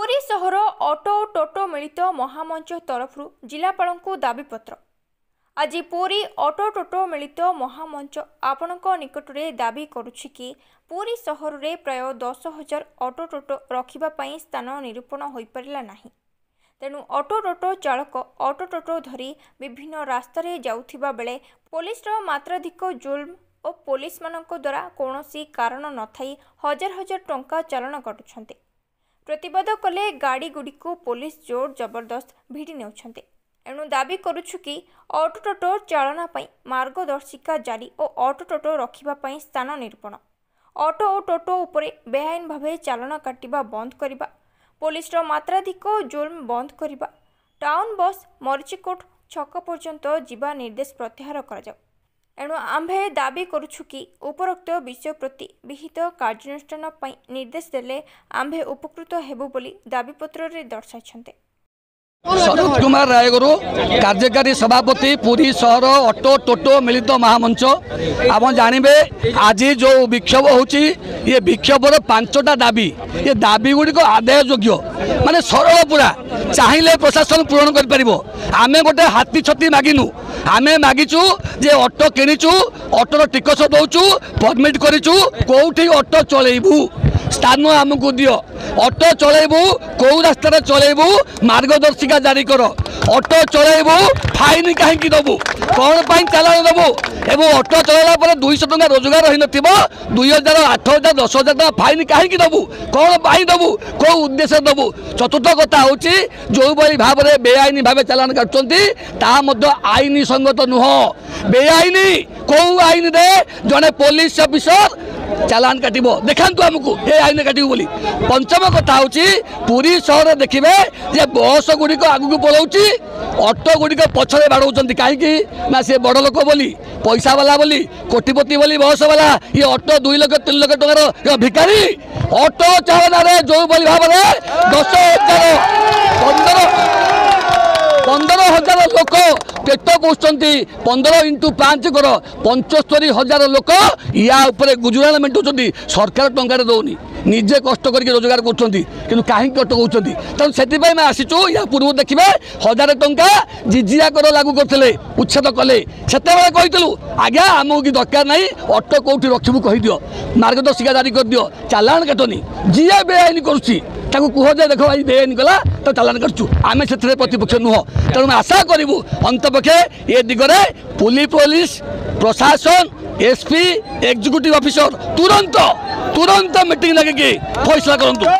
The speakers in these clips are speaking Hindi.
पुरी सहर ऑटो टोटो मिलित महामंच तरफ जिलापाल को दाबीपत्र। आज पुरी ऑटो टोटो मिलित महामंच आपणक निकट में दाबी करुछि कि पुरी सहर में प्राय 10,000 ऑटो टोटो रखिबापई स्थान निरूपण हो पारा नहीं। तेणु ऑटो टोटो चालक ऑटो टोटो धरी विभिन्न रास्तार जाउथिबा बेले पुलिसर मात्राधिक जुल्म और पुलिस मानक द्वारा कौनसी कारण न थाई हजार हजार टंका चालान काटुछन्ते। प्रतिवाद कले गाड़ी गुड़ी को पुलिस जोर जबरदस्त भिड़ी नेउछन्ते। एणु दाबी करुछु कि ऑटो टोटो चालना पई मार्गदर्शिका जारी और ऑटो टोटो रखिबा पई स्थान निरूपण, ऑटो और टोटो उपरे बेआईन भावे चालान काटिबा बंद करिबा, पुलिसर मात्राधिक जुल्म बंद करिबा, टाउन बस मरीचिकोट छक पर्यंत जीवा निर्देश प्रत्याहार करा जाऊ। एणु आम्भे दाबी करुछु कि उपरोक्त विषय प्रति विहित कार्यानुष्ठान पई निर्देश देले आम्भे उपकृत हेबु बोली दाबीपत्र रे दर्शाइछन्ते। शरद कुमार रायगुरु कार्यकारी सभापति पुरी सहर ऑटो टोटो मिलित महामंच। आप जानवे आज जो विक्षोभ होची ये विक्षोभर 5टा दाबी, ये दाबी गुड़िक आदाय योग्य माने सरल पूरा चाहिए प्रशासन पूरण कर पारिबो। आमे गोटे हाथी छती मागिनु, आमे मागिचु जे ऑटो किनिचु, ऑटोर टिकस दउचु, परमिट करिचु, कोउठी ऑटो चलेइबु स्थान आमको दियो, ऑटो चलेबू कौ रास्ता चलेबू मार्गदर्शिका जारी कर, ऑटो चलेबू फाइन कहीं दबू कौन पाई चालान दबू एवं ऑटो चलला 200 टका रोजगार रही न 2000 8000 10,000 टका फाइन कहीं दबू कौन पाई दबू कौ उद्देश्य दबू। चतुर्थ कथा हूँ जो भाई भाव में बेआईन भाव चालान काटुंट आईन संगत नुह। बेआईन कौ आईन दे जड़े पुलिस अफिसर चालान काटिबो देखांतु आमको ये आईन काटिबो बोली। पंचम कथा हूँ पुरी सहर देखिए जे बस गुड़िक आगू पलाऊँची, ऑटो गुड़िक पछरे बाड़ौं कहीं ना सी बड़ लोक बोली पैसा वाला बोली कोटिपति बोली बस वाला, ये ऑटो 2 लाख 3 लाख टकर भिखारी ऑटो चालन जो भाव में 15,000 लोक पेट पोषुंट 15 × 5 कर 75,000 लोक या गुजराण मेटाऊँ। सरकार टंकार दौनी निजे कष्ट करके रोजगार कर कहीं कष्ट होती तेणु से आसीचु या पूर्व देखिए 1000 टंका जिजिया कर लागू करते उच्छेद कले से कहूँ आज्ञा आमको कि दरकार नहीं ऑटो कौटी रखू कहीदियो मार्गदर्शिका जारी कर दियो चालान काटनी जी बेआईन करुच्ची कह जे देख भाई बेआईन कला तो चालान काटू आम से प्रतिपक्ष नुह। तेणु आशा करूँ अंतपक्षे ये दिगरे पुलिस प्रशासन एसपी एग्जीक्यूटिव ऑफिसर तुरंत मीटिंग लगे फैसला करूँ।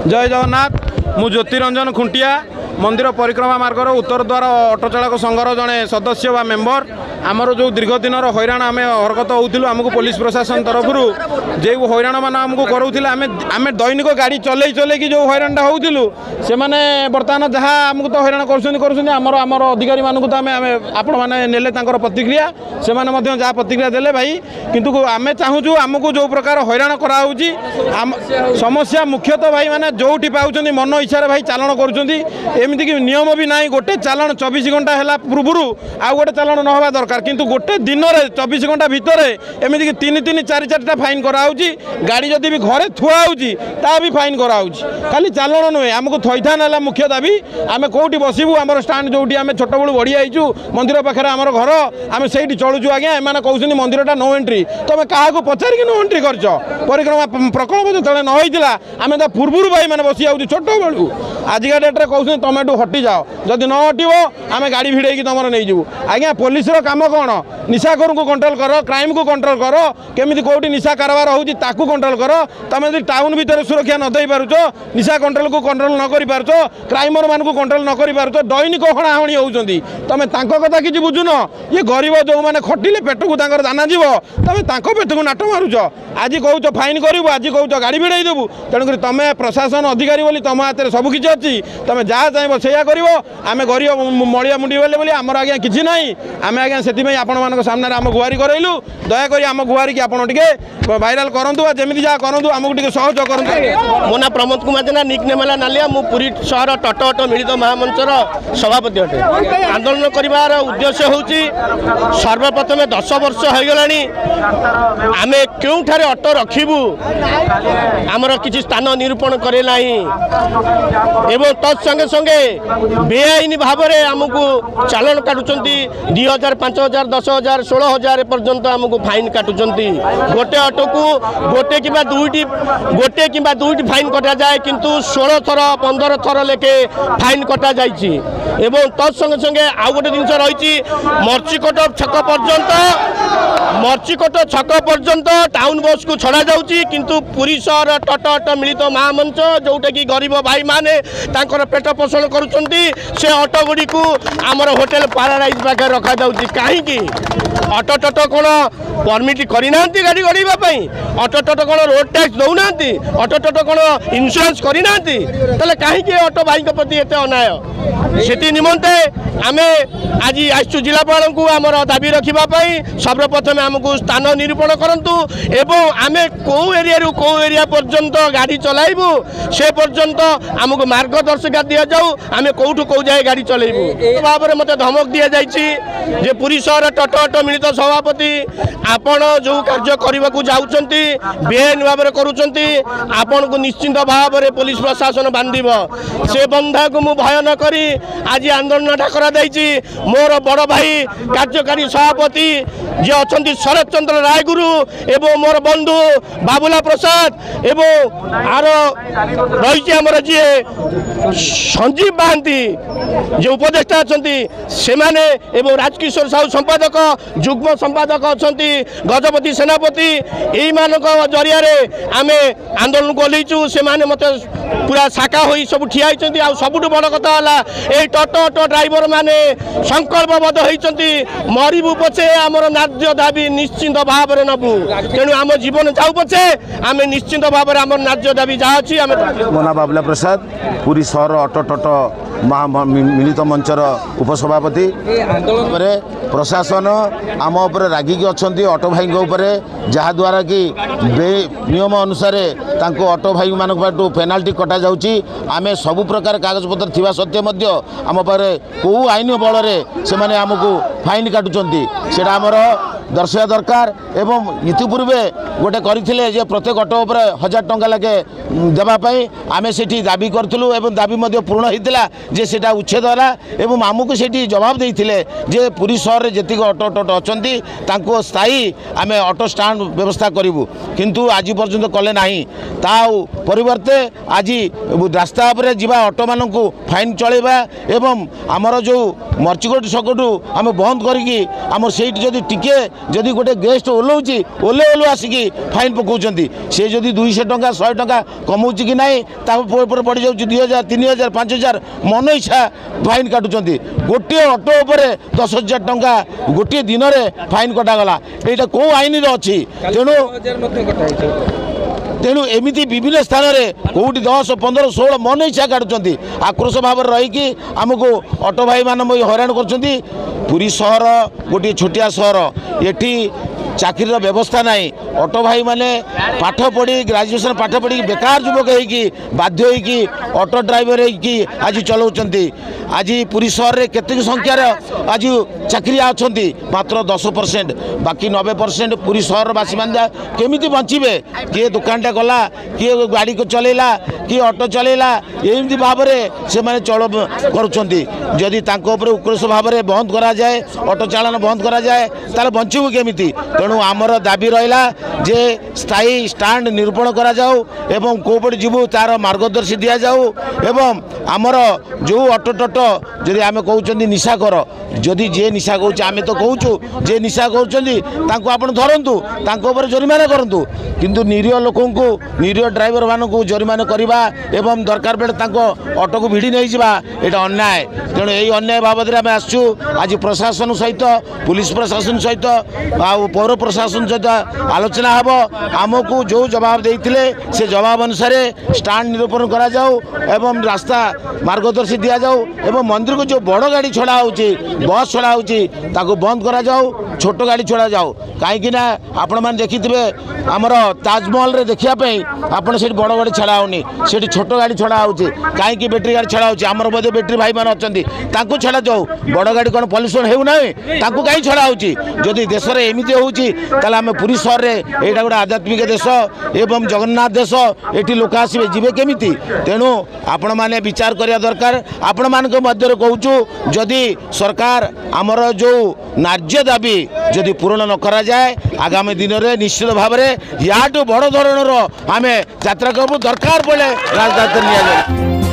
जय जगन्नाथ। मु ज्योतिरंजन खुंटिया मंदिर परिक्रमा मार्गर उत्तर द्वार ऑटो चालक संघर जड़े सदस्य व मेम्बर आमर जो दीर्घ दिन हैरान आम हरकत होलु आमको पुलिस प्रशासन तरफ जो हैरान मान आमको करूँ आम दैनिक गाड़ी चल चल जो हैरानटा होलु से मैंने बर्तमान जहाँ आमको तो हैरान करमर अधिकारी मानक तो आपण मैंने नेले प्रतिक्रिया से जहाँ प्रतिक्रिया देले भाई किंतु आम चाहूँ आमको जो प्रकार हैरान कराऊँगी समस्या मुख्यतः भाई मैंने जो पाँच मन इच्छा भाई चालान करमती कि नियम भी ना गोटे चालान 24 घंटा है पूर्व आउ गोटे चालान न हवा दरकार किंतु गोटे दिन में 24 घंटा भितर एमती कि 3 4 फाइन कराऊँगी गाड़ी जदि भी घरे थुआ ता भी फाइन कराऊँगी खाली चालान नुहे आमको थईथान है मुख्य दाबी आम कौटी बसबू आम स्टाण्ड जो आम छोट बड़ू बढ़ी आईचु मंदिर पाखे आम घर आम से चलुचु आज्ञा एम कहते मंदिरटा नो एंट्री तुम क्या पचारिक नो एंट्री कर परिक्रमा प्रकल्प जो न होता आम पूर्व भाई मैंने बसी जाऊँ छोट बड़ू आजिका डेट्रे कहते तुम तुम एटू हटि जाओ जदि न हटो आम गाड़ी भिड़े तुम नहीं जीवु आज्ञा पुलिस काम कौन निशाखोर को कंट्रोल कर क्राइम को कंट्रोल कर केमी कौटी निशा कारबार होती कंट्रोल कर तुम यदि टाउन भितर सुरक्षा न दे पारुच निशा कंट्रोल को कंट्रोल न कर पारुच क्राइमर मान को कंट्रोल न कर पारुच दैनिक हणाहणी होती तुम कथा कि बुझुन ये गरीब जो मैंने खटिले पेट को दाना जीव तुम पेट को नाट मारुच आज कौच फाइन करू आज कौच गाड़ी भिड़े देवु तेणुक तुम प्रशासन अधिकारी बोली तुम हाथ में सबकि अच्छी तुम जहाँ चाहब से आम गरीब मलिया मुंडी बोले आमर आज्ञा किसी ना आम आज्ञा से आपण सामने आम गुहारी करइलु दयाकोरी आम गुहारी की आपड़ टे भाइराल करूँ जमी जहाँ करूँ आमको टे सहयोग करूँ। मो ना प्रमोद कुमार जेना निक नेमेला नालिया मु पुरी सहर टट अट मिलित महामंचर सभापति अटे। आंदोलन कर उद्देश्य हूँ सर्वप्रथम 10 वर्ष हो गलानी आम क्योंठारे अट रखिबू आमर किसी स्थान निरूपण करे नाही एवं तत्संगे संगे बेआईन भाव में आमको चालान काटुचंती 2000 5000 10000 16000 पर्यंत आमको फाइन काटुचंती गोटे ऑटो को गोटे कि दुईटी फाइन कटा जाए किंतु 16 थर 15 थर लेके फाइन कटा जाइए एवं तत्संगे संगे आउ गोटे जिन रही मर्चिकोट छक पर्यंत टाउन बस को छड़ा जाउची किंतु पुरी सहर टट मिलित महामंच जोटा कि गरीब भाई माने तांकर पेट पोषण करुचंती से ऑटो गुडी को आमर होटल पैराडाइज पाखे रखा जाउची कहीं ऑटो टट कौन परमिट करना गाड़ी गड़ाइवा ऑटो टट कौन रोड टैक्स दौना ऑटो टट कौन इन्शुरांस करना कहीं ऑटो भाई प्रति एत अन्याय से निमंते आम आज आसु जिलापाल को आमर दाबी रखापी सर्वप्रथम आमको स्थान निरूपण करूँ एवं आम कौ एरिया कौ एरिया पर्यंत गाड़ी चलाइबू से पर्यंत आमको मार्गदर्शिका दि जाऊ आम कौटू कौ जाए गाड़ी चलैबू भाव में मत धमक दि जाइए पुरी सहर टट अट मिलित सभापति आपण जो कार्य करने को जाऊँगी बेआईन भाव में करुँच आपण को निश्चिंत भाव में पुलिस प्रशासन बांधिब से बंधा को मु भय न करी आज आंदोलन डाकरा देछि मोर बड़ भाई कार्यकारी सभापति जे अच्छा शरद चंद्र रायगुरु एवं मोर बंधु बाबुला प्रसाद एवं आर रही आमर जी संजीव महांती जो उपदेष्टा अच्छा से एवं राजकिशोर साहू संपादक युग्म संपादक अच्छा गजपति सेनापति यही मान जरिया आम आंदोलन को ओल्लैचु से मत पूरा शाखा हो सब ठिया होती सबुठ बड़ कथा है टट अटो ड्राइवर मैंने संकल्पबद्ध होती मरबू पछे आमर न्याय दाबी निश्चिंत भाव में नबू तेणु आम जीवन जाऊ पछे आम निश्चिंत भाव में आम न्याय दाबी जहाँ अच्छी मोना बाबुला प्रसाद पुरी सहर अटो टट मिलित मंचर उपसभापति प्रशासन आम उपर रागिकी अच्छा ऑटो भाई जहाद्वारा कि नियम अनुसार ऑटो भाई मान पेनाल्टी कटा जाउची आमे सबु प्रकार कागजपत्र थिबा सत्य मध्य आम पारे को आईन बल से माने आमको फाइन काटुचंती सेटा आमर दर्शाया दरकार एवं इतिपूर्वे गोटे करथिले जे प्रत्येक ऑटो उपर 1000 टंका लगे देवाई आमे सेठी दाबी करथुलु एवं दाबी मध्य पूर्ण होइतिला जे सेटा उच्छेद होला एवं आमको सेठी जवाब देइथिले जे पुरी शहर रे जेतिक ऑटो टोटो अछंती तांको स्थायी आमे ऑटो स्टैंड व्यवस्था करिवु किंतु आज पर्यंत कले नाही ता परिवर्ते आज रास्ता पर जीवा ऑटो मानू फाइन चलेबा एवं आमर जो मर्चिकोट सकटू आम बंद करके आम से टिके जदि गोटे गेस्ट ओह्लौची ओह्लू आसिकी फाइन पकाउछंती से जदि 200 टंका 100 टंका कमाउची कि नाही पड़ जाउची 2000 3000 5000 मन इच्छा फाइन काटुचंती गोटे ऑटो उपर 10,000 टंका गोटे दिन में फाइन कटागला यहाँ कौ आईन अच्छी तेणु एमती विभिन्न स्थान में कौटी 10 15 16 मन इच्छा काटुंट आक्रोश भाव रहीकि आमको ऑटो भाई मान हैरान कर पुरी सहर गोटे छोटिया सहर एटी चाकरी व्यवस्था नहीं ऑटो भाई माने पाठ पढ़ी ग्रेजुएशन पाठ पढ़ी बेकार युवक होगी बाध्य होगी ऑटो ड्राइवर होगी आज चलाउछंती आज पुरी सहर रे केते संख्यार आज चाकरी अच्छा मात्र 10% बाकी 90% पुरी सहर बासी माना केमिति बंचिबे किए दुकानटा गला किए गाड़ी को चलेला किए ऑटो चलेला एमती भाव में से माने चल करुछंती जदि तांको ऊपर उक्रोश भाव में बंद करा जाए ऑटो चालन बंद करा जाए ताले बंचिबु केमिति तेणु आमर दाबी रहा जे स्थायी स्टाण्ड निरूपण करा जाऊ एवं कोपट जीवु तार मार्गदर्शी दि जाऊ एवं आमर जो ऑटो टोटो जदि आम कहते निशाकर जदि जे निशा कौच आम तो कहूँ जे निशा कर धरतु जरिमाना करूँ किंतु निरीह लोक निरीह ड्राइवर मानक जरिमाना करवा एवं दरकार बेले ऑटो को भिड़ी नहीं जावा यहाँ अन्याय तेणु यही अन्याय बाबद आम आसु आज प्रशासन सहित पुलिस प्रशासन सहित पौर प्रशासन सहित आलोचना हम आमको जो जवाब देते से जवाब अनुसार स्टाण्ड निरूपण करा जाऊ एवं रास्ता मार्गदर्शी दि जाऊ एवं मंदिर को जो बड़ गाड़ी छड़ा हो बस छड़ा हो बंद करा जाऊ छोट गाड़ी छड़ा जाऊ कहीं आपण मैंने देखिथे आमर ताजमहल रे देखापी आपड़ से बड़ गाड़ी छड़ा होनी से छोट गाड़ी छड़ा हो कहीं बैटेरी गाड़ी छड़ा होमर बोधे बैटेरी भाई मैंने अच्छा छड़ा जाऊ बड़ गाड़ी कौन पल्यूसन होना कहीं छड़ा होदी देश में एमती होम पुरी सहर में यहाँ गोटे आध्यात्मिक देश एवं जगन्नाथ देश ये लोक आसवे जीवे केमी तेणु आपण मैंने विचार करने दरकार आपण मान कहूँ जदि सरकार आमर जो न्याय्य दाबी जदि पूरण न करा जाए आगामी दिन में निश्चित भाव में या बड़ धरणर आम यात्रा करूँ दरकार पड़े राजधानी नि